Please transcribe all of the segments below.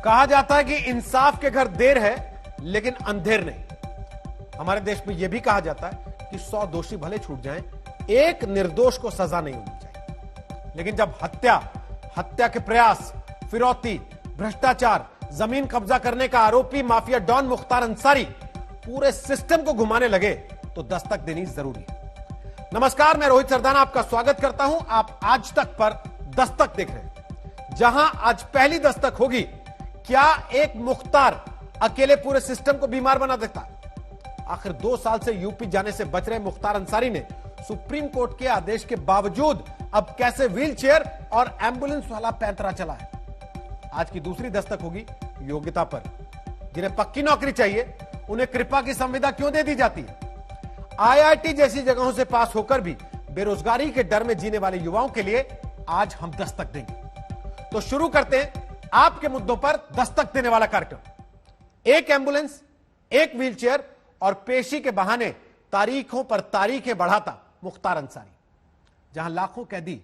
कहा जाता है कि इंसाफ के घर देर है लेकिन अंधेर नहीं। हमारे देश में यह भी कहा जाता है कि 100 दोषी भले छूट जाएं, एक निर्दोष को सजा नहीं होनी चाहिए। लेकिन जब हत्या के प्रयास, फिरौती, भ्रष्टाचार, जमीन कब्जा करने का आरोपी माफिया डॉन मुख्तार अंसारी पूरे सिस्टम को घुमाने लगे तो दस्तक देनी जरूरी है। नमस्कार, मैं रोहित सरदाना आपका स्वागत करता हूं। आप आज तक पर दस्तक देख रहे हैं, जहां आज पहली दस्तक होगी। क्या एक मुख्तार अकेले पूरे सिस्टम को बीमार बना देता है? आखिर 2 साल से यूपी जाने से बच रहे मुख्तार अंसारी ने सुप्रीम कोर्ट के आदेश के बावजूद अब कैसे व्हीलचेयर और एम्बुलेंस वाला पैंतरा चला है? आज की दूसरी दस्तक होगी योग्यता पर। जिन्हें पक्की नौकरी चाहिए उन्हें कृपा की संविदा क्यों दे दी जाती है? आईआईटी जैसी जगहों से पास होकर भी बेरोजगारी के डर में जीने वाले युवाओं के लिए आज हम दस्तक देंगे। तो शुरू करते हैं आपके मुद्दों पर दस्तक देने वाला कार्यक्रम। एक एम्बुलेंस, एक व्हीलचेयर और पेशी के बहाने तारीखों पर तारीखें बढ़ाता मुख्तार अंसारी। जहां लाखों कैदी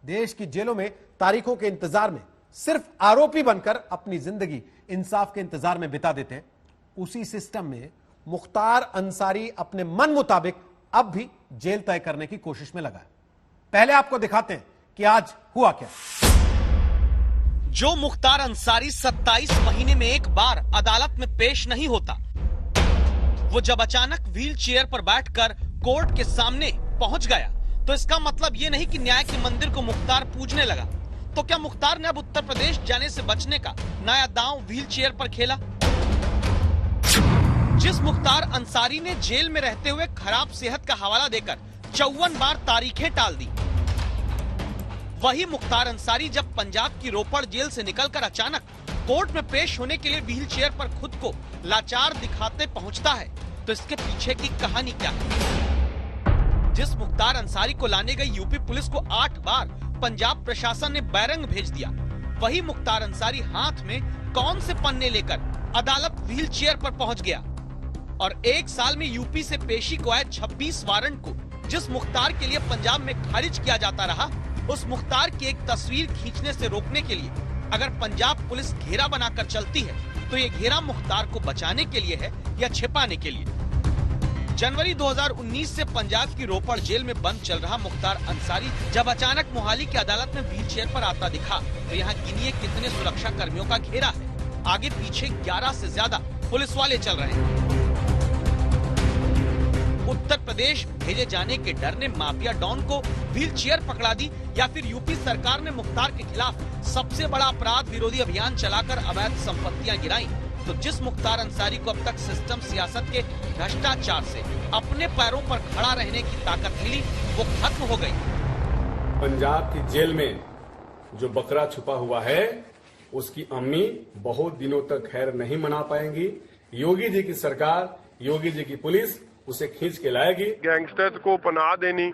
देश की जेलों में तारीखों के इंतजार में सिर्फ आरोपी बनकर अपनी जिंदगी इंसाफ के इंतजार में बिता देते हैं, उसी सिस्टम में मुख्तार अंसारी अपने मन मुताबिक अब भी जेल तय करने की कोशिश में लगा है। पहले आपको दिखाते हैं कि आज हुआ क्या। जो मुख्तार अंसारी 27 महीने में एक बार अदालत में पेश नहीं होता, वो जब अचानक व्हील चेयर पर बैठकर कोर्ट के सामने पहुंच गया, तो इसका मतलब ये नहीं कि न्याय के मंदिर को मुख्तार पूजने लगा। तो क्या मुख्तार ने अब उत्तर प्रदेश जाने से बचने का नया दांव व्हील चेयर पर खेला? जिस मुख्तार अंसारी ने जेल में रहते हुए खराब सेहत का हवाला देकर 54 बार तारीखें टाल दी, वही मुख्तार अंसारी जब पंजाब की रोपड़ जेल से निकलकर अचानक कोर्ट में पेश होने के लिए व्हील चेयर पर खुद को लाचार दिखाते पहुंचता है, तो इसके पीछे की कहानी क्या है? जिस मुख्तार अंसारी को लाने गई यूपी पुलिस को 8 बार पंजाब प्रशासन ने बैरंग भेज दिया, वही मुख्तार अंसारी हाथ में कौन से पन्ने लेकर अदालत व्हील चेयर पर पहुंच गया? और 1 साल में यूपी से पेशी को आए 26 वारंट को जिस मुख्तार के लिए पंजाब में खारिज किया जाता रहा, उस मुख्तार की एक तस्वीर खींचने से रोकने के लिए अगर पंजाब पुलिस घेरा बनाकर चलती है, तो ये घेरा मुख्तार को बचाने के लिए है या छिपाने के लिए? जनवरी 2019 से पंजाब की रोपड़ जेल में बंद चल रहा मुख्तार अंसारी जब अचानक मोहाली की अदालत में व्हील चेयर पर आता दिखा, तो यहाँ गिनिए कितने सुरक्षा कर्मियों का घेरा है। आगे पीछे 11 से ज्यादा पुलिस वाले चल रहे हैं। उत्तर प्रदेश भेजे जाने के डर ने माफिया डॉन को व्हील चेयर पकड़ा दी, या फिर यूपी सरकार ने मुख्तार के खिलाफ सबसे बड़ा अपराध विरोधी अभियान चलाकर अवैध संपत्तियां गिराई? तो जिस मुख्तार अंसारी को अब तक सिस्टम, सियासत के भ्रष्टाचार से अपने पैरों पर खड़ा रहने की ताकत मिली, वो खत्म हो गई। पंजाब की जेल में जो बकरा छुपा हुआ है, उसकी अम्मी बहुत दिनों तक खैर नहीं मना पाएंगी। योगी जी की सरकार, योगी जी की पुलिस उसे खींच के लाएगी। गैंगस्टर्स को पनाह देनी,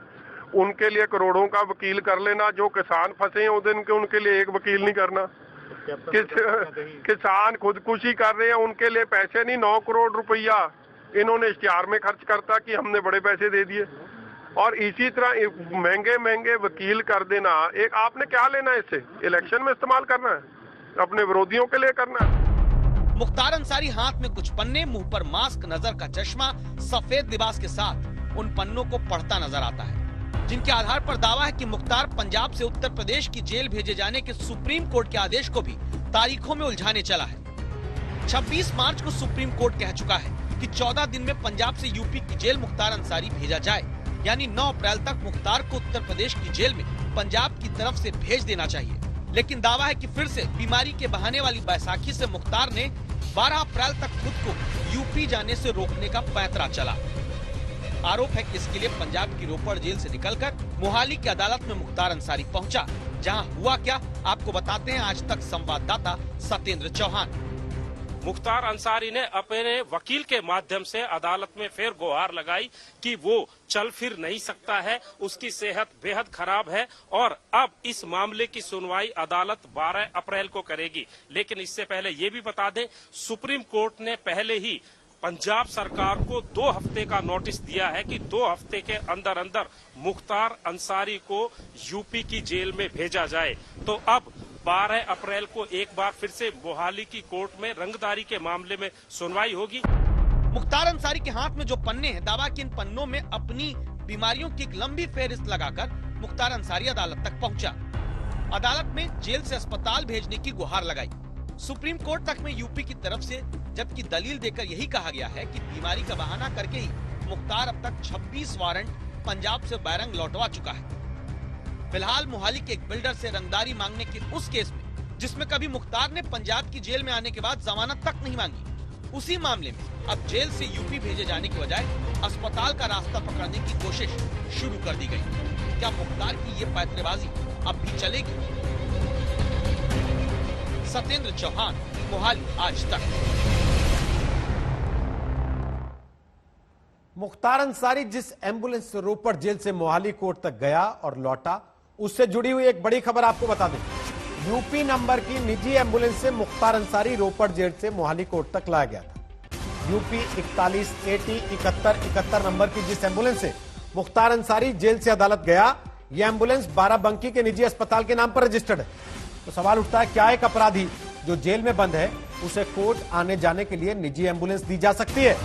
उनके लिए करोड़ों का वकील कर लेना। जो किसान फंसे हैं उनके लिए एक वकील नहीं करना। किसान खुदकुशी कर रहे हैं, उनके लिए पैसे नहीं, 9 करोड़ रुपया इन्होंने इश्तिहार में खर्च करता कि हमने बड़े पैसे दे दिए। और इसी तरह महंगे महंगे वकील कर देना। एक आपने क्या लेना है इससे? इलेक्शन में इस्तेमाल करना है, अपने विरोधियों के लिए करना है। मुख्तार अंसारी हाथ में कुछ पन्ने, मुंह पर मास्क, नजर का चश्मा, सफेद लिबास के साथ उन पन्नों को पढ़ता नजर आता है, जिनके आधार पर दावा है कि मुख्तार पंजाब से उत्तर प्रदेश की जेल भेजे जाने के सुप्रीम कोर्ट के आदेश को भी तारीखों में उलझाने चला है। 26 मार्च को सुप्रीम कोर्ट कह चुका है कि 14 दिन में पंजाब से यूपी की जेल मुख्तार अंसारी भेजा जाए, यानी 9 अप्रैल तक मुख्तार को उत्तर प्रदेश की जेल में पंजाब की तरफ से भेज देना चाहिए। लेकिन दावा है कि फिर से बीमारी के बहाने वाली बैसाखी से मुख्तार ने 12 अप्रैल तक खुद को यूपी जाने से रोकने का पैंतरा चला। आरोप है कि इसके लिए पंजाब की रोपड़ जेल से निकलकर मोहाली की अदालत में मुख्तार अंसारी पहुंचा। जहां हुआ क्या, आपको बताते हैं आज तक संवाददाता सत्येंद्र चौहान। मुख्तार अंसारी ने अपने वकील के माध्यम से अदालत में फिर गुहार लगाई कि वो चल फिर नहीं सकता है, उसकी सेहत बेहद खराब है और अब इस मामले की सुनवाई अदालत 12 अप्रैल को करेगी। लेकिन इससे पहले ये भी बता दें, सुप्रीम कोर्ट ने पहले ही पंजाब सरकार को 2 हफ्ते का नोटिस दिया है कि 2 हफ्ते के अंदर अंदर मुख्तार अंसारी को यूपी की जेल में भेजा जाए। तो अब 12 अप्रैल को एक बार फिर से मोहाली की कोर्ट में रंगदारी के मामले में सुनवाई होगी। मुख्तार अंसारी के हाथ में जो पन्ने हैं, दावा कि इन पन्नों में अपनी बीमारियों की एक लंबी फेहरिस्त लगाकर मुख्तार अंसारी अदालत तक पहुंचा। अदालत में जेल से अस्पताल भेजने की गुहार लगाई। सुप्रीम कोर्ट तक में यूपी की तरफ से जबकि दलील देकर यही कहा गया है कि बीमारी का बहाना करके ही मुख्तार अब तक 26 वारंट पंजाब से बैरंग लौटवा चुका है। फिलहाल मोहाली के एक बिल्डर से रंगदारी मांगने के उस केस में, जिसमें कभी मुख्तार ने पंजाब की जेल में आने के बाद जमानत तक नहीं मांगी, उसी मामले में अब जेल से यूपी भेजे जाने की बजाय अस्पताल का रास्ता पकड़ने की कोशिश शुरू कर दी गई। क्या मुख्तार की ये पैंतरेबाजी अब भी चलेगी? सत्येंद्र चौहान, मोहाली, आज तक। मुख्तार अंसारी जिस एम्बुलेंस से रोपड़ जेल से मोहाली कोर्ट तक गया और लौटा, उससे जुड़ी हुई एक बड़ी खबर आपको बता दें। यूपी नंबर की निजी एम्बुलेंस से मुख्तार अंसारी रोपड़ जेल से मोहाली कोर्ट तक लाया गया था। यूपी 41 AT 7171 नंबर की जिस एम्बुलेंस से मुख्तार अंसारी जेल से अदालत गया, यह एम्बुलेंस बाराबंकी के निजी अस्पताल के नाम पर रजिस्टर्ड है। तो सवाल उठता है, क्या एक अपराधी जो जेल में बंद है उसे कोर्ट आने जाने के लिए निजी एम्बुलेंस दी जा सकती है?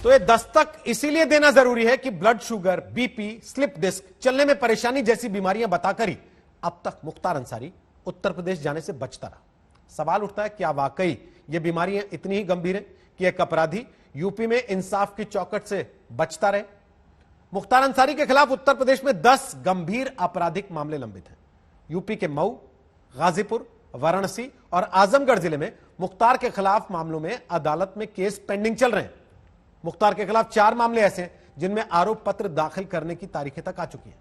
तो ये दस्तक इसीलिए देना जरूरी है कि blood sugar, BP, slip disc, चलने में परेशानी जैसी बीमारियां बताकर ही अब तक मुख्तार अंसारी उत्तर प्रदेश जाने से बचता रहा। सवाल उठता है, क्या वाकई ये बीमारियां इतनी ही गंभीर हैं कि एक अपराधी यूपी में इंसाफ की चौखट से बचता रहे? मुख्तार अंसारी के खिलाफ उत्तर प्रदेश में 10 गंभीर आपराधिक मामले लंबित हैं। यूपी के मऊ, गाजीपुर, वाराणसी और आजमगढ़ जिले में मुख्तार के खिलाफ मामलों में अदालत में केस पेंडिंग चल रहे हैं। मुख्तार के खिलाफ 4 मामले ऐसे हैं जिनमें आरोप पत्र दाखिल करने की तारीखें तक आ चुकी हैं।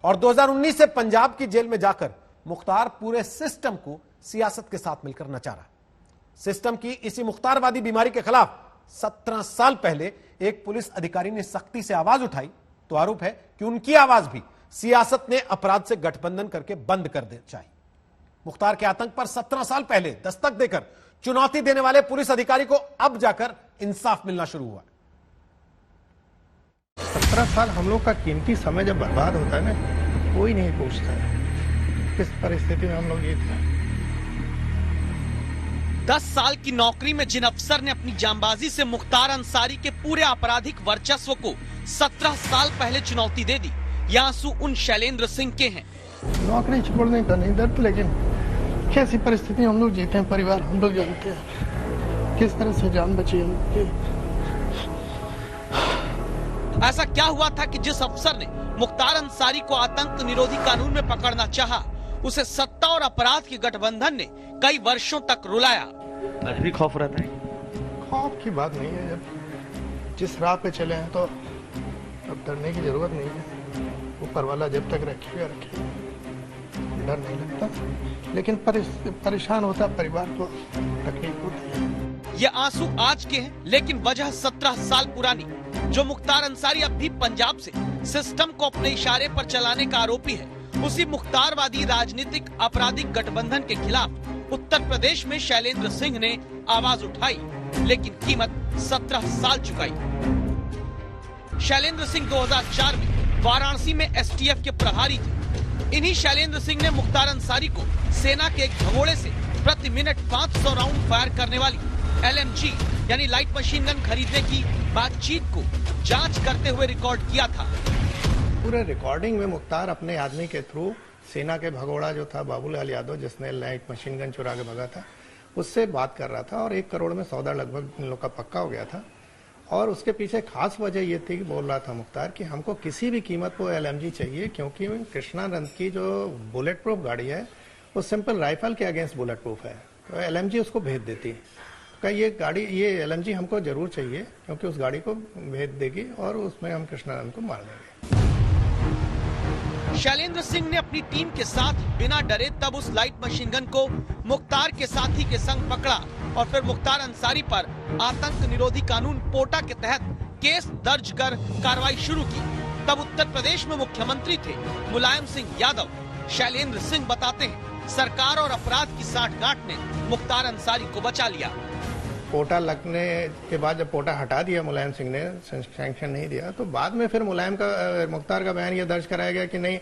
और 2019 से पंजाब की जेल में जाकर मुख्तार पूरे सिस्टम को सियासत के साथ मिलकर नचा रहा है। सिस्टम की इसी मुख्तारवादी बीमारी के खिलाफ 17 साल पहले एक पुलिस अधिकारी ने सख्ती से आवाज उठाई तो आरोप है कि उनकी आवाज भी सियासत ने अपराध से गठबंधन करके बंद कर दे चाहिए। मुख्तार के आतंक पर 17 साल पहले दस्तक देकर चुनौती देने वाले पुलिस अधिकारी को अब जाकर इंसाफ मिलना शुरू हुआ। 17 साल हम लोग का कीमती समय जब बर्बाद होता है ना, कोई नहीं पूछता है किस परिस्थिति में हम लोग ये थे। 10 साल की नौकरी में जिन अफसर ने अपनी जांबाजी से मुख्तार अंसारी के पूरे आपराधिक वर्चस्व को 17 साल पहले चुनौती दे दी, ये आंसू उन शैलेंद्र सिंह के हैं। नौकरी छोड़ने का नहीं दर्द, लेकिन कैसी परिस्थिति हम लोग जीते हैं, परिवार हम लोग जानते हैं किस तरह से जान बची हम। ऐसा क्या हुआ था कि जिस अफसर ने मुख्तार अंसारी को आतंक निरोधी कानून में पकड़ना चाहा, उसे सत्ता और अपराध के गठबंधन ने कई वर्षों तक रुलाया। आज भी खौफ रहता है? खौफ की बात नहीं है, जब जिस राह पे चले हैं तो अब डरने की जरूरत नहीं है। ऊपर वाला जब तक रखेगा रखेगा, डर नहीं लगता, लेकिन परेशान होता परिवार को, तकलीफ होती है। ये आंसू आज के हैं, लेकिन वजह 17 साल पुरानी। जो मुख्तार अंसारी अब भी पंजाब से सिस्टम को अपने इशारे पर चलाने का आरोपी है, उसी मुख्तारवादी राजनीतिक आपराधिक गठबंधन के खिलाफ उत्तर प्रदेश में शैलेंद्र सिंह ने आवाज उठाई, लेकिन कीमत 17 साल चुकाई। शैलेंद्र सिंह 2004 में वाराणसी में STF के प्रभारी थे। इन्हीं शैलेंद्र सिंह ने मुख्तार अंसारी को सेना के एक भगोड़े से प्रति मिनट 500 राउंड फायर करने वाली LMG यानी लाइट मशीन गन खरीदने की बातचीत को जांच करते हुए रिकॉर्ड किया था। पूरे रिकॉर्डिंग में मुख्तार अपने आदमी के थ्रू सेना के भगोड़ा जो था बाबूलाल यादव, जिसने लाइट मशीन गन चुरा के भगा था, उससे बात कर रहा था और 1 करोड़ में सौदा लगभग इन लोग का पक्का हो गया था। और उसके पीछे खास वजह ये थी कि बोल रहा था मुख्तार कि हमको किसी भी कीमत पर LMG चाहिए, क्योंकि कृष्णानंद की जो बुलेट प्रूफ गाड़ी है वो सिंपल राइफल के अगेंस्ट बुलेट प्रूफ है, तो LMG उसको भेज देती है। ये गाड़ी, ये LMG हमको जरूर चाहिए, क्योंकि उस गाड़ी को भेज देगी और उसमें हम कृष्णानंद को मार देंगे। शैलेंद्र सिंह ने अपनी टीम के साथ बिना डरे तब उस लाइट मशीन गन को मुख्तार के साथी के संग पकड़ा और फिर मुख्तार अंसारी पर आतंक निरोधी कानून पोटा के तहत केस दर्ज कर कार्रवाई शुरू की। तब उत्तर प्रदेश में मुख्यमंत्री थे मुलायम सिंह यादव। शैलेंद्र सिंह बताते हैं, सरकार और अपराध की साठगांठ ने मुख्तार अंसारी को बचा लिया। कोटा लगने के बाद जब कोटा हटा दिया मुलायम सिंह ने, सैंक्शन नहीं दिया, तो बाद में फिर मुख्तार का बयान ये दर्ज कराया गया कि नहीं,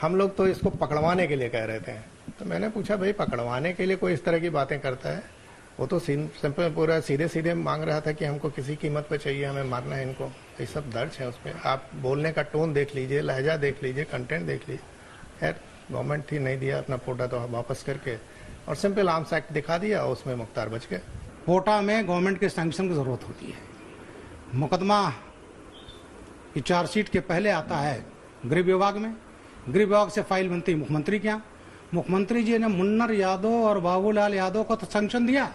हम लोग तो इसको पकड़वाने के लिए कह रहे थे। तो मैंने पूछा, भाई पकड़वाने के लिए कोई इस तरह की बातें करता है? वो तो सिंपल पूरा सीधे सीधे मांग रहा था कि हमको किसी कीमत पे चाहिए, हमें मारना है इनको। ये सब दर्ज है उसमें, आप बोलने का टोन देख लीजिए, लहजा देख लीजिए, कंटेंट देख लीजिए। खैर गवर्नमेंट थी, नहीं दिया अपना पोटा तो वापस करके और सिंपल आर्म्स एक्ट दिखा दिया, उसमें मुख्तार बच गए। पोटा में गवर्नमेंट के सैंक्शन की जरूरत होती है। मुकदमा की चार्जशीट के पहले आता है गृह विभाग में, गृह विभाग से फाइल बनती मुख्यमंत्री के यहाँ। मुख्यमंत्री जी ने मुन्नर यादव और बाबूलाल यादव को तो सैंक्शन दिया,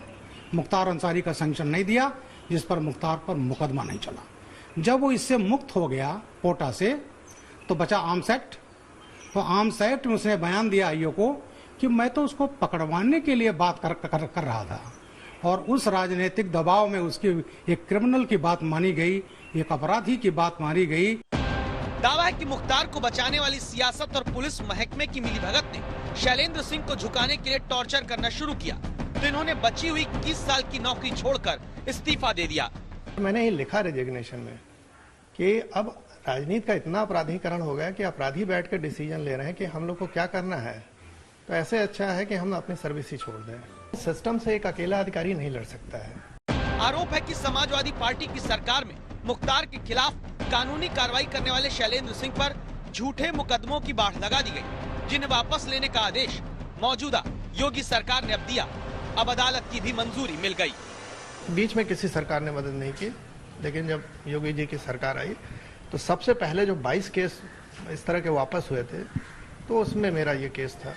मुख्तार अंसारी का सैंक्शन नहीं दिया, जिस पर मुख्तार पर मुकदमा नहीं चला। जब वो इससे मुक्त हो गया पोटा से, तो बचा आर्म्स एक्ट। तो आर्म्स एक्ट में उसने बयान दिया आईओ को कि मैं तो उसको पकड़वाने के लिए बात कर रहा था, और उस राजनीतिक दबाव में उसकी एक क्रिमिनल की बात मानी गई, एक अपराधी की बात मानी गई। दावा है कि मुख्तार को बचाने वाली सियासत और पुलिस महकमे की मिलीभगत ने शैलेंद्र सिंह को झुकाने के लिए टॉर्चर करना शुरू किया, तो इन्होंने बची हुई 21 साल की नौकरी छोड़कर इस्तीफा दे दिया। मैंने ये लिखा रेजिग्नेशन में कि अब राजनीति का इतना अपराधीकरण हो गया कि अपराधी बैठ कर डिसीजन ले रहे हैं कि हम लोग को क्या करना है, तो ऐसे अच्छा है कि हम अपनी सर्विस ही छोड़ दें। सिस्टम से एक अकेला अधिकारी नहीं लड़ सकता है। आरोप है कि समाजवादी पार्टी की सरकार में मुख्तार के खिलाफ कानूनी कार्रवाई करने वाले शैलेंद्र सिंह पर झूठे मुकदमों की बाढ़ लगा दी गई, जिन्हें वापस लेने का आदेश मौजूदा योगी सरकार ने अब दिया। अब अदालत की भी मंजूरी मिल गई। बीच में किसी सरकार ने मदद नहीं की, लेकिन जब योगी जी की सरकार आई तो सबसे पहले जो 22 केस इस तरह के वापस हुए थे, तो उसमें मेरा ये केस था।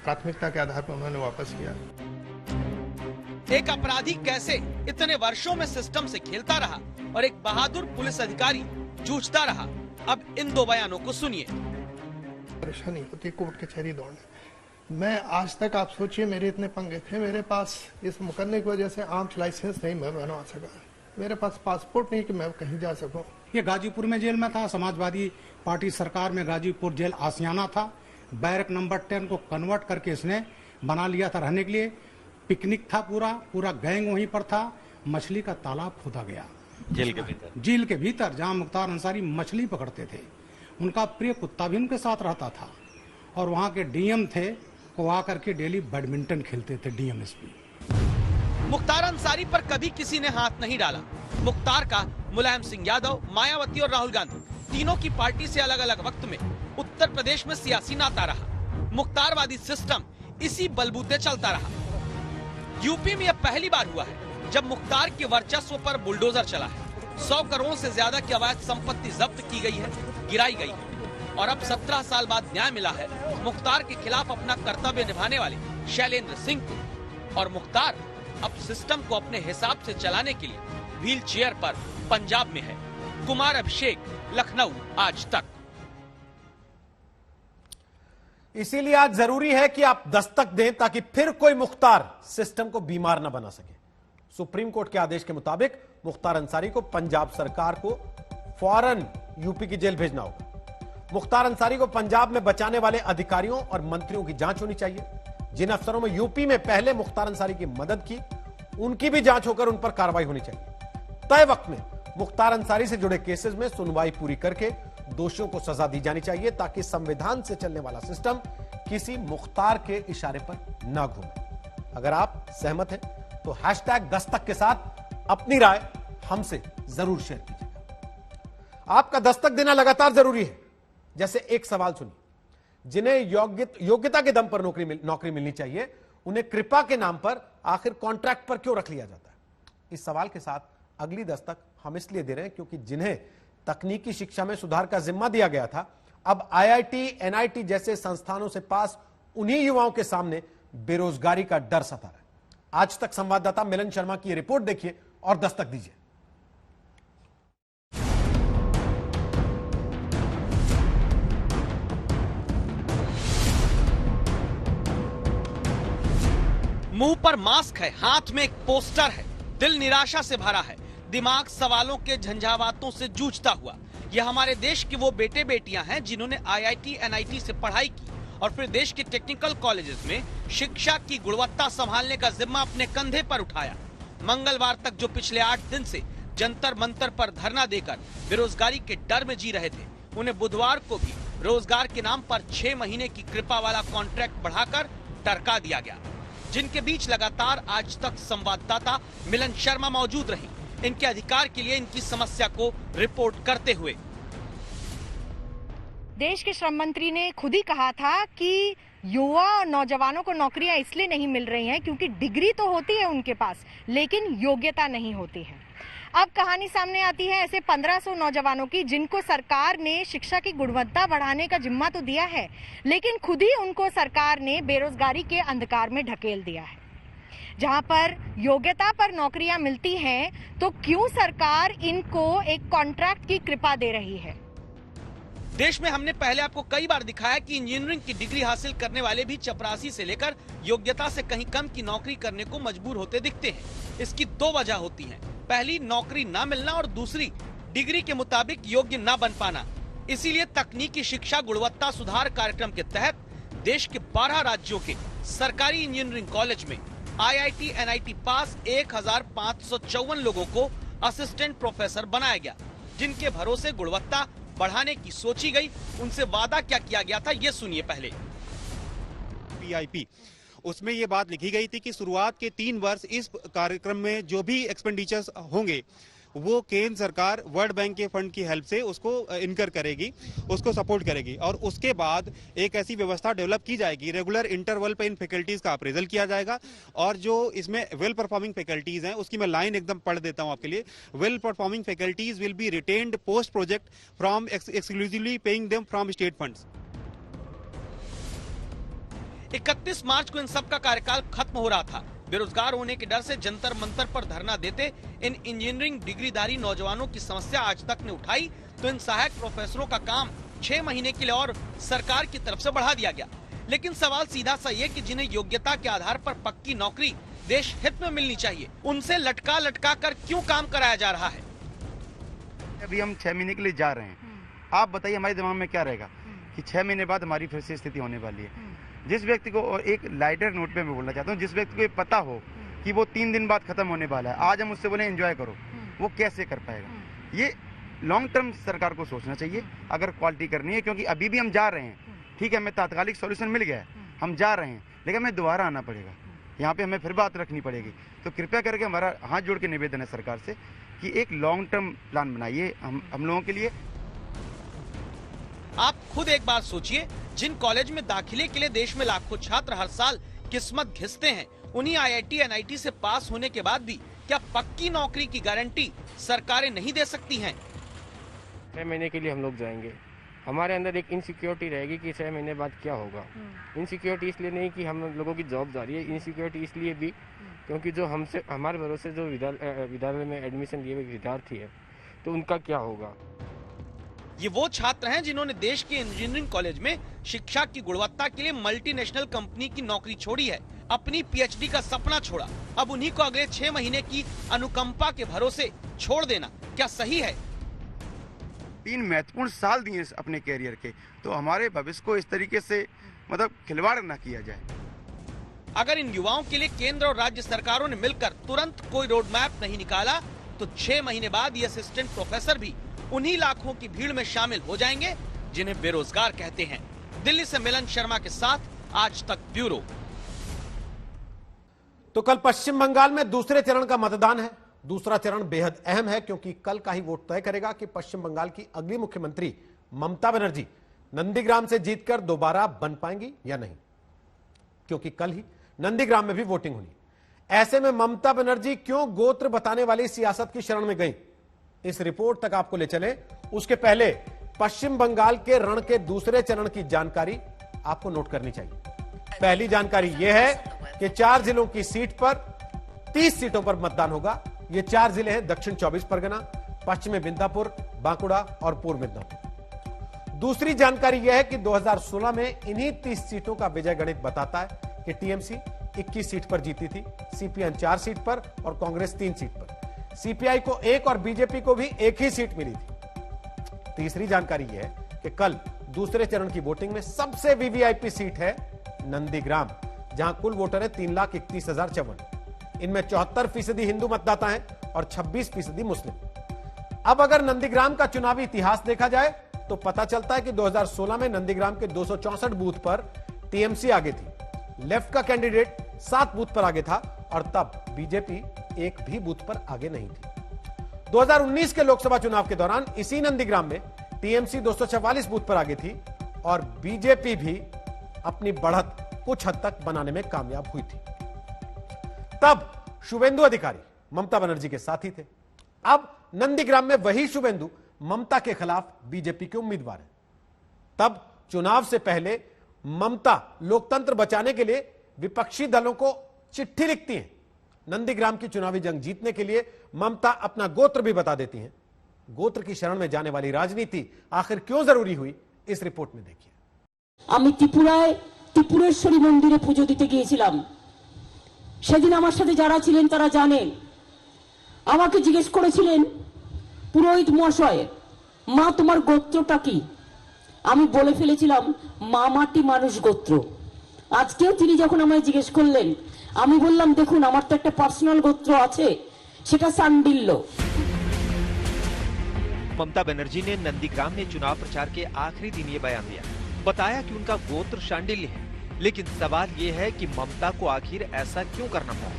प्राथमिकता के आधार पर उन्होंने वापस किया। एक अपराधी कैसे इतने वर्षों में सिस्टम से खेलता रहा और एक बहादुर पुलिस अधिकारी जूझता रहा, अब इन दो बयानों को सुनिए। परेशानी होती कोर्ट कचहरी दौड़ने। मैं आज तक, आप सोचिए, मेरे इतने पंगे थे, मेरे पास इस मुकदमे की वजह से आर्म्स लाइसेंस नहीं मैं बनवा सका, मेरे पास पासपोर्ट नहीं कि मैं कहीं जा सकूं। ये गाजीपुर में जेल में था, समाजवादी पार्टी सरकार में गाजीपुर जेल आसियाना था। बैरक नंबर 10 को कन्वर्ट करके इसने बना लिया था रहने के लिए। पिकनिक था, पूरा गैंग वहीं पर था। मछली का तालाब खोदा गया जेल के भीतर, जहां मुख्तार अंसारी मछली पकड़ते थे। उनका प्रिय कुत्ता भी उनके साथ रहता था, और वहां के डीएम थे, वो आकर के डेली बैडमिंटन खेलते थे, डीएमएसपी। मुख्तार अंसारी पर कभी किसी ने हाथ नहीं डाला। मुख्तार का मुलायम सिंह यादव, मायावती और राहुल गांधी तीनों की पार्टी से अलग अलग वक्त में उत्तर प्रदेश में सियासी नाता रहा। मुख्तारवादी सिस्टम इसी बलबूते चलता रहा। यूपी में यह पहली बार हुआ है जब मुख्तार के वर्चस्व पर बुलडोजर चला है। 100 करोड़ से ज्यादा की अवैध संपत्ति जब्त की गई है, गिराई गई है, और अब 17 साल बाद न्याय मिला है मुख्तार के खिलाफ अपना कर्तव्य निभाने वाले शैलेंद्र सिंह को। और मुख्तार अब सिस्टम को अपने हिसाब से चलाने के लिए व्हील चेयर पर पंजाब में है। कुमार अभिषेक, लखनऊ, आज तक। इसीलिए आज जरूरी है कि आप दस्तक दें ताकि फिर कोई मुख्तार सिस्टम को बीमार न बना सके। सुप्रीम कोर्ट के आदेश के मुताबिक मुख्तार अंसारी को पंजाब सरकार को फौरन यूपी की जेल भेजना होगा। मुख्तार अंसारी को पंजाब में बचाने वाले अधिकारियों और मंत्रियों की जांच होनी चाहिए। जिन अफसरों में यूपी में पहले मुख्तार अंसारी की मदद की, उनकी भी जांच होकर उन पर कार्रवाई होनी चाहिए। तय वक्त में मुख्तार अंसारी से जुड़े केसेस में सुनवाई पूरी करके दोषियों को सजा दी जानी चाहिए, ताकि संविधान से चलने वाला सिस्टम किसी मुख्तार के इशारे पर न घूमे। अगर आप सहमत हैं तो हैशटैग दस्तक के साथ अपनी राय हमसे जरूर शेयर कीजिएगा। आपका दस्तक देना लगातार जरूरी है। जैसे एक सवाल सुनिए, जिन्हें योग्यता के दम पर नौकरी मिलनी चाहिए, उन्हें कृपा के नाम पर आखिर कॉन्ट्रैक्ट पर क्यों रख लिया जाता है? इस सवाल के साथ अगली दस्तक हम इसलिए दे रहे हैं क्योंकि जिन्हें तकनीकी शिक्षा में सुधार का जिम्मा दिया गया था, अब आईआईटी, एनआईटी जैसे संस्थानों से पास उन्हीं युवाओं के सामने बेरोजगारी का डर सता रहा है। आज तक संवाददाता मिलन शर्मा की रिपोर्ट देखिए और दस्तक दीजिए। मुंह पर मास्क है, हाथ में एक पोस्टर है, दिल निराशा से भरा है, दिमाग सवालों के झंझावातों से जूझता हुआ। यह हमारे देश के वो बेटे बेटियां हैं जिन्होंने आईआईटी, एनआईटी से पढ़ाई की और फिर देश के टेक्निकल कॉलेजेस में शिक्षा की गुणवत्ता संभालने का जिम्मा अपने कंधे पर उठाया। मंगलवार तक जो पिछले 8 दिन से जंतर मंतर पर धरना देकर बेरोजगारी के डर में जी रहे थे, उन्हें बुधवार को भी रोजगार के नाम पर 6 महीने की कृपा वाला कॉन्ट्रैक्ट बढ़ाकर टरका दिया गया। जिनके बीच लगातार आज तक संवाददाता मिलन शर्मा मौजूद रही, इनके अधिकार के लिए इनकी समस्या को रिपोर्ट करते हुए। देश के श्रम मंत्री ने खुद ही कहा था कि युवा और नौजवानों को नौकरियां इसलिए नहीं मिल रही हैं क्योंकि डिग्री तो होती है उनके पास, लेकिन योग्यता नहीं होती है। अब कहानी सामने आती है ऐसे 1500 नौजवानों की जिनको सरकार ने शिक्षा की गुणवत्ता बढ़ाने का जिम्मा तो दिया है, लेकिन खुद ही उनको सरकार ने बेरोजगारी के अंधकार में ढकेल दिया है। जहां पर योग्यता पर नौकरियां मिलती हैं, तो क्यों सरकार इनको एक कॉन्ट्रैक्ट की कृपा दे रही है? देश में हमने पहले आपको कई बार दिखाया कि इंजीनियरिंग की डिग्री हासिल करने वाले भी चपरासी से लेकर योग्यता से कहीं कम की नौकरी करने को मजबूर होते दिखते हैं। इसकी 2 वजह होती हैं। पहली, नौकरी न मिलना, और दूसरी, डिग्री के मुताबिक योग्य न बन पाना। इसीलिए तकनीकी शिक्षा गुणवत्ता सुधार कार्यक्रम के तहत देश के 12 राज्यों के सरकारी इंजीनियरिंग कॉलेज में IIT NIT पास 1554 लोगों को असिस्टेंट प्रोफेसर बनाया गया, जिनके भरोसे गुणवत्ता बढ़ाने की सोची गई। उनसे वादा क्या किया गया था, ये सुनिए पहले। PIP उसमें ये बात लिखी गई थी कि शुरुआत के 3 वर्ष इस कार्यक्रम में जो भी एक्सपेंडिचर्स होंगे वो केंद्र सरकार वर्ल्ड बैंक के फंड की हेल्प से उसको इनकर करेगी, उसको सपोर्ट करेगी, और उसके बाद एक ऐसी व्यवस्था डेवलप की जाएगी, रेगुलर इंटरवल पे इन फैकल्टीज का अप्रेजल किया जाएगा, और जो इसमें वेल परफॉर्मिंग फैकल्टीज हैं उसकी मैं लाइन एकदम पढ़ देता हूं आपके लिए। Well performing faculties will be retained post project from exclusively paying them from state funds. 31 मार्च को इन सब का कार्यकाल खत्म हो रहा था। बेरोजगार होने के डर से जंतर मंतर पर धरना देते इन इंजीनियरिंग डिग्रीधारी नौजवानों की समस्या आज तक ने उठाई, तो इन सहायक प्रोफेसरों का काम 6 महीने के लिए और सरकार की तरफ से बढ़ा दिया गया। लेकिन सवाल सीधा सा ये कि जिन्हें योग्यता के आधार पर पक्की नौकरी देश हित में मिलनी चाहिए, उनसे लटका कर क्यों काम कराया जा रहा है? अभी हम 6 महीने के लिए जा रहे हैं, आप बताइए हमारे दिमाग में क्या रहेगा कि 6 महीने बाद हमारी फिर से स्थिति होने वाली है। जिस व्यक्ति को, और एक लाइटर नोट पे मैं बोलना चाहता हूँ, जिस व्यक्ति को ये पता हो कि वो 3 दिन बाद खत्म होने वाला है, आज हम उससे बोले एंजॉय करो, वो कैसे कर पाएगा? ये लॉन्ग टर्म सरकार को सोचना चाहिए अगर क्वालिटी करनी है, क्योंकि अभी भी हम जा रहे हैं, ठीक है, हमें तात्कालिक सॉल्यूशन मिल गया है, हम जा रहे हैं, लेकिन हमें दोबारा आना पड़ेगा, यहाँ पे हमें फिर बात रखनी पड़ेगी। तो कृपया करके हमारा हाथ जोड़ के निवेदन है सरकार से कि एक लॉन्ग टर्म प्लान बनाइए हम लोगों के लिए। आप खुद एक बार सोचिए, जिन कॉलेज में दाखिले के लिए देश में लाखों छात्र हर साल किस्मत घिसते हैं, उन्हीं IIT NIT से पास होने के बाद भी क्या पक्की नौकरी की गारंटी सरकारें नहीं दे सकती हैं? 6 महीने के लिए हम लोग जाएंगे, हमारे अंदर एक इनसिक्योरिटी रहेगी कि 6 महीने बाद क्या होगा। इनसिक्योरिटी इसलिए नहीं कि हम लोगों की जॉब जा रही है, इनसिक्योरिटी इसलिए भी क्योंकि जो हमसे हमारे भरोसे जो विद्यालय में एडमिशन लिए हुए विद्यार्थी है, तो उनका क्या होगा। ये वो छात्र हैं जिन्होंने देश के इंजीनियरिंग कॉलेज में शिक्षा की गुणवत्ता के लिए मल्टीनेशनल कंपनी की नौकरी छोड़ी है, अपनी PhD का सपना छोड़ा। अब उन्हीं को अगले 6 महीने की अनुकंपा के भरोसे छोड़ देना क्या सही है? 3 महत्वपूर्ण साल दिए अपने कैरियर के, तो हमारे भविष्य को इस तरीके से खिलवाड़ न किया जाए। अगर इन युवाओं के लिए केंद्र और राज्य सरकारों ने मिलकर तुरंत कोई रोड मैप नहीं निकाला, तो 6 महीने बाद ये असिस्टेंट प्रोफेसर भी उन्हीं लाखों की भीड़ में शामिल हो जाएंगे जिन्हें बेरोजगार कहते हैं। दिल्ली से मिलन शर्मा के साथ आज तक ब्यूरो। तो कल पश्चिम बंगाल में दूसरे चरण का मतदान है। दूसरा चरण बेहद अहम है क्योंकि कल का ही वोट तय करेगा कि पश्चिम बंगाल की अगली मुख्यमंत्री ममता बनर्जी नंदीग्राम से जीतकर दोबारा बन पाएंगी या नहीं, क्योंकि कल ही नंदीग्राम में भी वोटिंग होनी। ऐसे में ममता बनर्जी क्यों गोत्र बताने वाली सियासत की शरण में गई, इस रिपोर्ट तक आपको ले चले। उसके पहले पश्चिम बंगाल के रण के दूसरे चरण की जानकारी आपको नोट करनी चाहिए। पहली जानकारी यह है कि 4 जिलों की सीट पर 30 सीटों पर मतदान होगा। ये 4 जिले हैं दक्षिण 24 परगना, पश्चिमी मिदनापुर, बांकुड़ा और पूर्व मिदनापुर। दूसरी जानकारी यह है कि 2016 में इन्हीं 30 सीटों का विजय गणित बताता है कि टीएमसी 21 सीट पर जीती थी, सीपीएम 4 सीट पर और कांग्रेस 3 सीट पर। सीपीआई को 1 और बीजेपी को भी 1 ही सीट मिली थी। तीसरी जानकारी यह है कि कल दूसरे चरण की वोटिंग में सबसे वीवीआईपी सीट है नंदीग्राम, जहां कुल वोटर है 3,31,054। इनमें 74% हिंदू मतदाता हैं और 26% मुस्लिम। अब अगर नंदीग्राम का चुनावी इतिहास देखा जाए तो पता चलता है कि 2016 में नंदीग्राम के 264 बूथ पर टीएमसी आगे थी, लेफ्ट का कैंडिडेट 7 बूथ पर आगे था और तब बीजेपी एक भी बूथ पर आगे नहीं थी। 2019 के लोकसभा चुनाव के दौरान इसी नंदीग्राम में टीएमसी 244 बूथ पर आगे थी और बीजेपी भी अपनी बढ़त कुछ हद तक बनाने में कामयाब हुई थी। तब शुभेंदु अधिकारी ममता बनर्जी के साथी थे। अब नंदीग्राम में वही शुभेंदु ममता के खिलाफ बीजेपी के उम्मीदवार हैं। तब चुनाव से पहले ममता लोकतंत्र बचाने के लिए विपक्षी दलों को चिट्ठी लिखती हैं। नंदीग्राम की चुनावी जंग जीतने के लिए ममता अपना गोत्र भी बता देती हैं। गोत्र की शरण में जाने वाली राजनीति आखिर क्यों जरूरी हुई, इस रिपोर्ट में देखिए। আমি ত্রিপুরেশ্বরী মন্দিরে পুজো দিতে গিয়েছিলাম। সেদিন আমার সাথে যারা ছিলেন তারা জানেন, আমাকে জিজ্ঞেস করেছিলেন পুরোহিত মহাশয়, মা তোমার গোত্রটা কি? আমি বলে ফেলেছিলাম মামাটি মানুষ গোত্র। আজকেও তিনি যখন আমায় জিজ্ঞেস করলেন, আমি বললাম দেখুন আমার তো একটা পার্সোনাল গোত্র আছে, সেটা সান্ডিল্য। ममता बनर्जी ने नंदीग्राम में चुनाव प्रचार के आखिरी दिन ये बयान दिया, बताया कि उनका गोत्र शांडिल्य है। लेकिन सवाल ये है कि ममता को आखिर ऐसा क्यों करना पड़ा?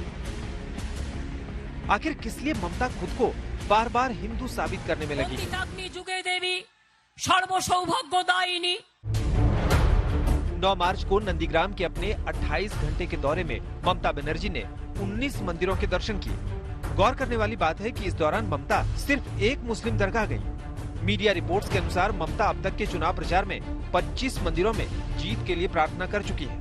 आखिर किस लिए ममता खुद को बार बार हिंदू साबित करने में लगी? जुगे देवी सर्वसौभाग्यदायिनी। 9 मार्च को नंदीग्राम के अपने 28 घंटे के दौरे में ममता बनर्जी ने 19 मंदिरों के दर्शन किए। गौर करने वाली बात है कि इस दौरान ममता सिर्फ एक मुस्लिम दरगाह गई। मीडिया रिपोर्ट्स के अनुसार ममता अब तक के चुनाव प्रचार में 25 मंदिरों में जीत के लिए प्रार्थना कर चुकी है।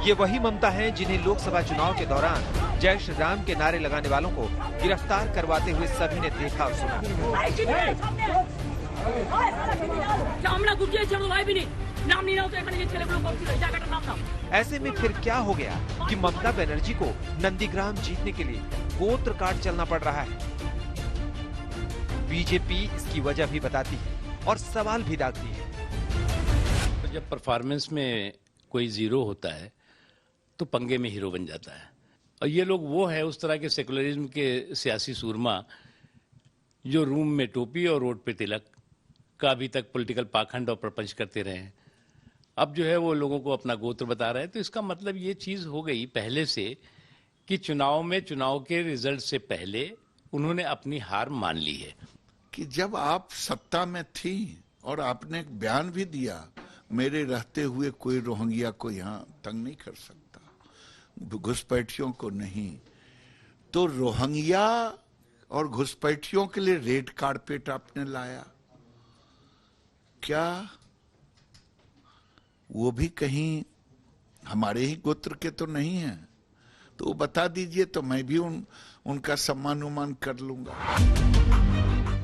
ये वही ममता हैं जिन्हें लोकसभा चुनाव के दौरान जय श्री राम के नारे लगाने वालों को गिरफ्तार करवाते हुए सभी ने देखा और सुना। ऐसे में फिर क्या हो गया कि ममता बनर्जी को नंदीग्राम जीतने के लिए गोत्र काट चलना पड़ रहा है? बीजेपी इसकी वजह भी बताती है और सवाल भी दागती है। जब परफॉर्मेंस में कोई जीरो होता है तो पंगे में हीरो बन जाता है, और ये लोग वो है उस तरह के सेकुलरिज्म के सियासी सूरमा जो रूम में टोपी और रोड पे तिलक का अभी तक पॉलिटिकल पाखंड और प्रपंच करते रहे हैं। अब जो है वो लोगों को अपना गोत्र बता रहे हैं। तो इसका मतलब ये चीज हो गई पहले से कि चुनाव में चुनाव के रिजल्ट से पहले उन्होंने अपनी हार मान ली है। कि जब आप सत्ता में थी और आपने एक बयान भी दिया, मेरे रहते हुए कोई रोहिंग्या को यहाँ तंग नहीं कर सकता, घुसपैठियों को नहीं, तो रोहिंग्या और घुसपैठियों के लिए रेड कारपेट आपने लाया। क्या वो भी कहीं हमारे ही गोत्र के तो नहीं है? तो बता दीजिए तो मैं भी उनका सम्मान उमान कर लूंगा।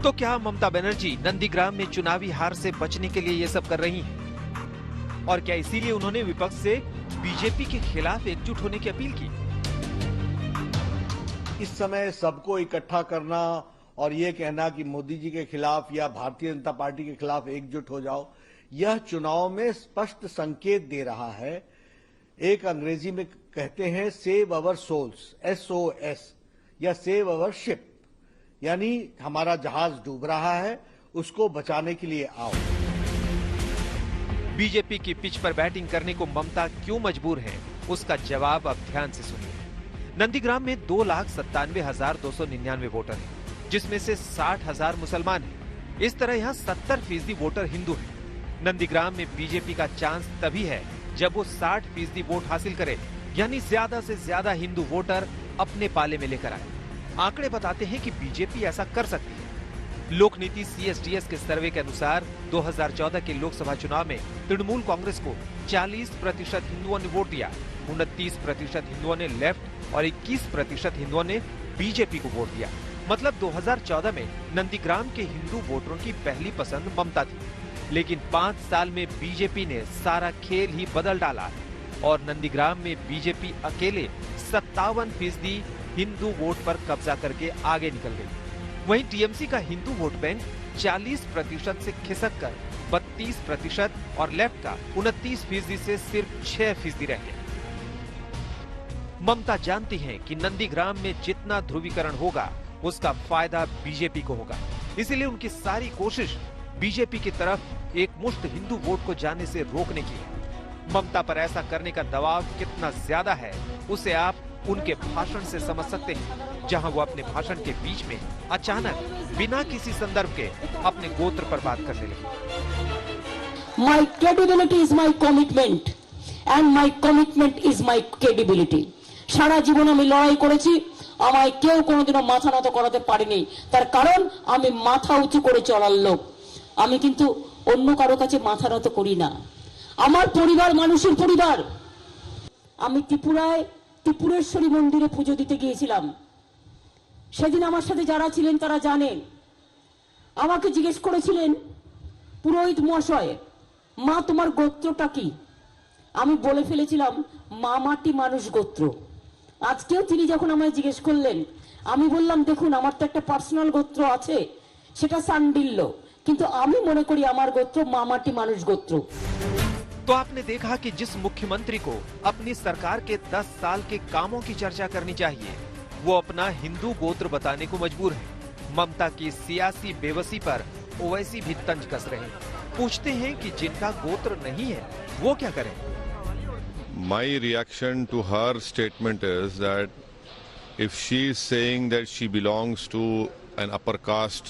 तो क्या ममता बनर्जी नंदीग्राम में चुनावी हार से बचने के लिए ये सब कर रही हैं? और क्या इसीलिए उन्होंने विपक्ष से बीजेपी के खिलाफ एकजुट होने की अपील की? इस समय सबको इकट्ठा करना और ये कहना कि मोदी जी के खिलाफ या भारतीय जनता पार्टी के खिलाफ एकजुट हो जाओ, यह चुनाव में स्पष्ट संकेत दे रहा है। एक अंग्रेजी में कहते हैं सेव अवर सोल्स, SOS, या सेव अवर शिप, यानी हमारा जहाज डूब रहा है, उसको बचाने के लिए आओ। बीजेपी की पिच पर बैटिंग करने को ममता क्यों मजबूर है, उसका जवाब अब ध्यान से सुनिए। नंदीग्राम में 2,97,299 वोटर हैं, जिसमें से 60,000 मुसलमान हैं। इस तरह यहाँ 70% वोटर हिंदू हैं। नंदीग्राम में बीजेपी का चांस तभी है जब वो 60% वोट हासिल करे, यानी ज्यादा से ज्यादा हिंदू वोटर अपने पाले में लेकर आए। आंकड़े बताते हैं कि बीजेपी ऐसा कर सकती है। लोक नीति CSDS के सर्वे के अनुसार 2014 के लोकसभा चुनाव में तृणमूल कांग्रेस को 40% हिंदुओं ने वोट दिया, 29% हिंदुओं ने लेफ्ट और 21% हिंदुओं ने बीजेपी को वोट दिया। मतलब 2014 में नंदीग्राम के हिंदू वोटरों की पहली पसंद ममता थी। लेकिन 5 साल में बीजेपी ने सारा खेल ही बदल डाला और नंदीग्राम में बीजेपी अकेले 57% हिंदू वोट पर कब्जा करके आगे निकल गई। वहीं टीएमसी का हिंदू वोट बैंक 40% से खिसक कर 32% और लेफ्ट का 29% से सिर्फ 6% रह गया। ममता जानती हैं कि नंदीग्राम में जितना ध्रुवीकरण होगा उसका फायदा बीजेपी को होगा, इसीलिए उनकी सारी कोशिश बीजेपी की तरफ एक मुश्त हिंदू वोट को जाने से रोकने की है। ममता पर ऐसा करने का दबाव कितना ज्यादा है उसे आप उनके भाषण से समझ सकते हैं, जहां वो अपने भाषण के बीच में अचानक बिना किसी संदर्भ के अपने गोत्र पर बात करने लगी। My credibility is my commitment and my commitment is my credibility. সারা জীবন আমি লড়াই করেছি, আমায় কেউ কোনোদিনও মাথা নত করাতে পারেনি, তার কারণ আমি মাথা উঁচু করে চলার লোক। আমি কিন্তু অন্য কারো কাছে মাথা নত করি না। আমার পরিবার মানুষের পরিবার। আমি ত্রিপুরেশ্বরী মন্দিরে পুজো দিতে গিয়েছিলাম। সেদিন আমার সাথে যারা ছিলেন তারা জানেন। আমাকে জিজ্ঞেস করেছিলেন পুরোহিত মহাশয়, মা তোমার গোত্রটা কি? আমি বলে ফেলেছিলাম মা মাটি মানুষ গোত্র। আজকেও তিনি যখন আমায় জিজ্ঞেস করলেন, আমি বললাম দেখুন আমার তো একটা পার্সোনাল গোত্র আছে, সেটা সান্ডিল্য, কিন্তু আমি মনে করি আমার গোত্র মা মাটি মানুষ গোত্র। तो आपने देखा कि जिस मुख्यमंत्री को अपनी सरकार के 10 साल के कामों की चर्चा करनी चाहिए, वो अपना हिंदू गोत्र बताने को मजबूर है। ममता की सियासी बेबसी पर ओवैसी भी तंज कस रहे हैं। पूछते हैं कि जिनका गोत्र नहीं है वो क्या करें। My reaction to her statement is that if she is saying that she belongs to an upper caste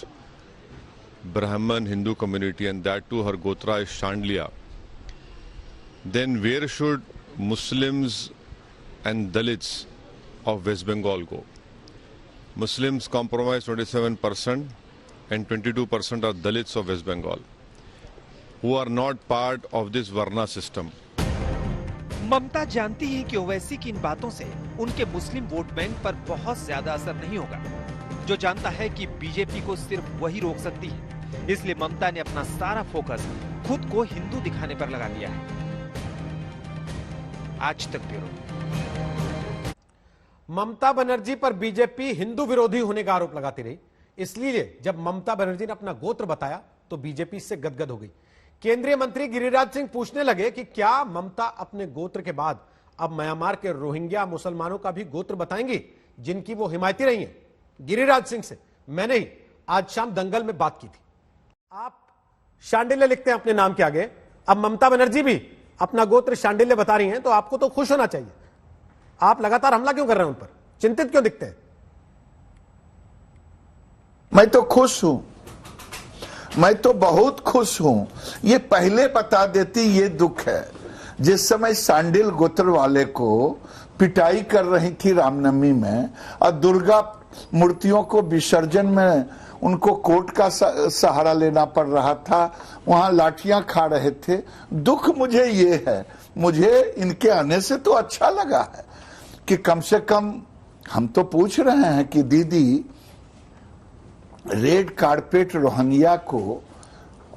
Brahman Hindu community and that too her gotra is Shandliya, then where should Muslims and Dalits of West Bengal go? Muslims comprise 27% and 22% are Dalits of West Bengal, who are not part of this Varna system. ममता जानती है कि ओवैसी की इन बातों से उनके मुस्लिम vote bank पर बहुत ज्यादा असर नहीं होगा। जो जानता है कि बीजेपी को सिर्फ वही रोक सकती है, इसलिए ममता ने अपना सारा फोकस खुद को हिंदू दिखाने पर लगा लिया है। आज तक ब्यूरो। ममता बनर्जी पर बीजेपी हिंदू विरोधी होने का आरोप लगाती रही, इसलिए जब ममता बनर्जी ने अपना गोत्र बताया तो बीजेपी इससे गदगद हो गई। केंद्रीय मंत्री गिरिराज सिंह पूछने लगे कि क्या ममता अपने गोत्र के बाद अब म्यांमार के रोहिंग्या मुसलमानों का भी गोत्र बताएंगी जिनकी वो हिमायती रही हैं। गिरिराज सिंह से मैंने ही आज शाम दंगल में बात की थी। आप शांडिल्य लिखते हैं अपने नाम के आगे, अब ममता बनर्जी भी अपना गोत्र शांडिल्य बता रही हैं, तो आपको तो खुश होना चाहिए। आप लगातार हमला क्यों कर रहे हैं उन पर, चिंतित क्यों दिखते हैं? मैं तो खुश हूं, मैं तो बहुत खुश हूं। ये पहले बता देती ये दुख है। जिस समय सांडिल गोत्र वाले को पिटाई कर रही थी रामनवमी में और दुर्गा मूर्तियों को विसर्जन में उनको कोर्ट का सहारा लेना पड़ रहा था, वहां लाठियां खा रहे थे, दुख मुझे ये है। मुझे इनके आने से तो अच्छा लगा है कि कम से कम हम तो पूछ रहे हैं कि दीदी रेड कारपेट रोहिंग्या को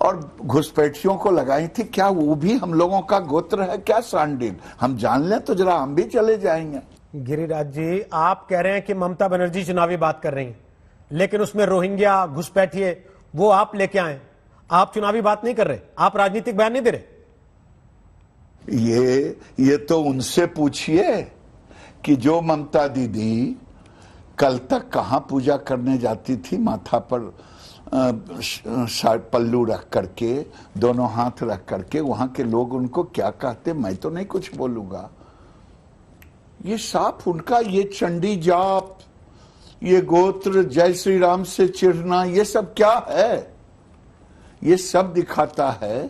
और घुसपैठियों को लगाई थी, क्या वो भी हम लोगों का गोत्र है क्या सांडिल? हम जान लें तो जरा हम भी चले जाएंगे। गिरिराज जी, आप कह रहे हैं कि ममता बनर्जी चुनावी बात कर रही हैं, लेकिन उसमें रोहिंग्या घुसपैठिए वो आप लेके आए। आप चुनावी बात नहीं कर रहे, आप राजनीतिक बयान नहीं दे रहे। ये तो उनसे पूछिए कि जो ममता दीदी कल तक कहां पूजा करने जाती थी, माथा पर पल्लू रख करके, दोनों हाथ रख करके, वहां के लोग उनको क्या कहते, मैं तो नहीं कुछ बोलूंगा। ये साफ उनका ये चंडी जाप, ये गोत्र, जय श्री राम से चिढ़ना, ये सब क्या है? ये सब दिखाता है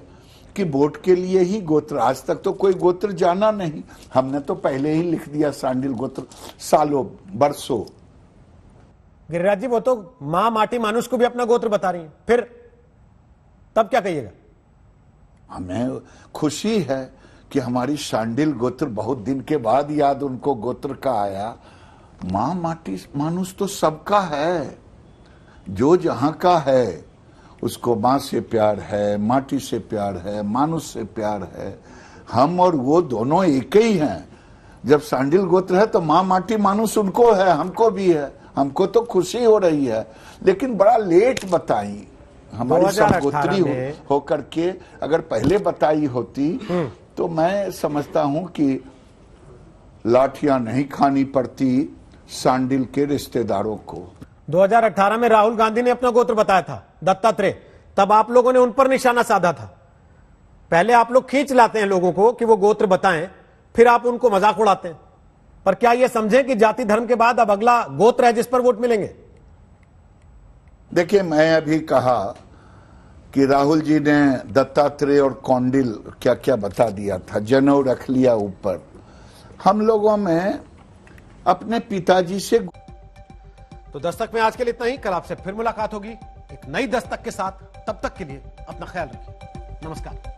कि वोट के लिए ही गोत्र। आज तक तो कोई गोत्र जाना नहीं, हमने तो पहले ही लिख दिया सांडिल गोत्र सालों बरसों। गिरिराज जी, वो तो मां माटी मानुष को भी अपना गोत्र बता रही हैं, फिर तब क्या कहिएगा? हमें खुशी है कि हमारी सांडिल गोत्र बहुत दिन के बाद याद उनको गोत्र का आया। मां माटी मानुष तो सबका है, जो जहां का है उसको मां से प्यार है, माटी से प्यार है, मानुष से प्यार है। हम और वो दोनों एक ही हैं। जब सांडिल गोत्र है तो मां माटी मानुष उनको है, हमको भी है। हमको तो खुशी हो रही है, लेकिन बड़ा लेट बताई। हमारी 2018 सहोदरी में होकर के अगर पहले बताई होती तो मैं समझता हूं कि लाठियां नहीं खानी पड़ती सांडिल के रिश्तेदारों को। 2018 में राहुल गांधी ने अपना गोत्र बताया था, दत्तात्रेय, तब आप लोगों ने उन पर निशाना साधा था। पहले आप लोग खींच लाते हैं लोगों को कि वो गोत्र बताएं, फिर आप उनको मजाक उड़ाते हैं। पर क्या ये समझें कि जाति धर्म के बाद अब अगला गोत्र है जिस पर वोट मिलेंगे? देखिए, मैं अभी कहा कि राहुल जी ने दत्तात्रेय और कौंडिल क्या क्या बता दिया था, जनेऊ रख लिया ऊपर। हम लोगों में अपने पिताजी से। तो दस्तक में आज के लिए इतना ही। कल आपसे फिर मुलाकात होगी एक नई दस्तक के साथ। तब तक के लिए अपना ख्याल रखिए। नमस्कार।